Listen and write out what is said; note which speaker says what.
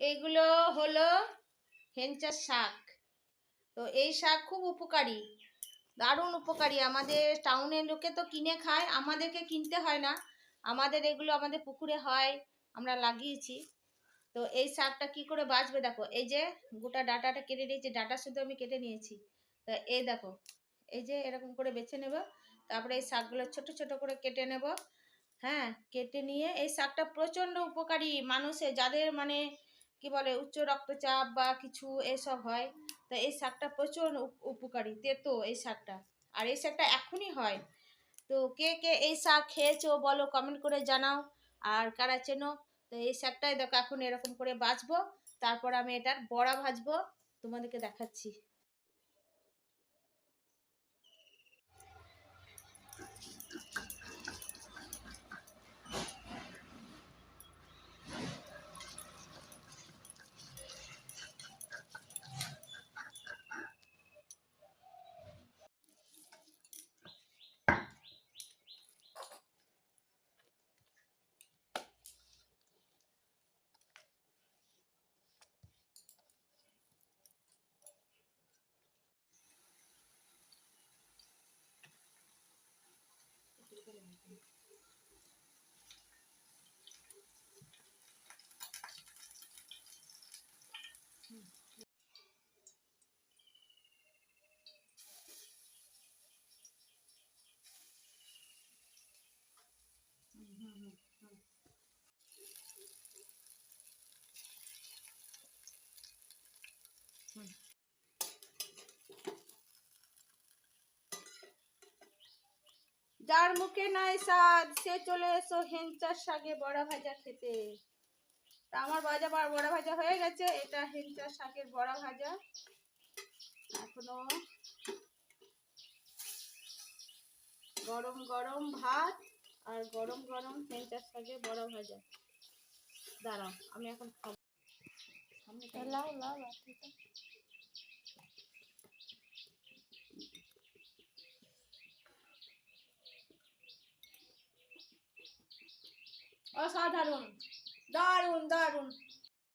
Speaker 1: এইগুলো হলো হেঞ্চা শাক। তো এই শাক খুব উপকারী, দারুণ উপকারী। আমাদের টাউনের লোকে তো কিনে খায়, আমাদেরকে কিনতে হয় না। আমাদের এগুলো আমাদের পুকুরে হয়, আমরা লাগিয়েছি। তো এই শাকটা কি করে বাঁচবে দেখো, এই যে গোটা ডাঁটাটা কেটে নিয়েছি, ডাঁটা শুধু আমি কেটে নিয়েছি। তো এই দেখো, এই যে এরকম করে বেছে নেব, তারপরে এই শাকগুলো ছোট ছোট করে কেটে নেব। হ্যাঁ, কেটে নিয়ে এই শাকটা প্রচণ্ড উপকারী মানুষের, যাদের মানে কি বলে উচ্চ রক্তচাপ বা কিছু এসব হয়, তো এই শাকটা প্রচুর উপকারী, তেতো এই শাকটা। আর এই শাকটা এখনই হয়। তো কে কে এই শাক খেয়েছো বলো, কমেন্ট করে জানাও। আর কারা চেনো, তো এই শাকটাই দেখো এখন এরকম করে বাছবো, তারপর আমি এটার বড়া ভাজবো, তোমাদেরকে দেখাচ্ছি। যার মুখে নাই স্বাদ সে চলে এসো হেঞ্চার শাকে বড়া ভাজা খেতে। তা আমার বড়া ভাজা হয়ে গেছে, এটা হেঞ্চার শাকের বড়া ভাজা। এখনো গরম গরম ভাত আর গরম গরম হেঞ্চার শাকের বড়া ভাজা। দাঁড়াও, আমি এখন খাবো। লাও লাও অসাধারণ, দারুণ দারুণ।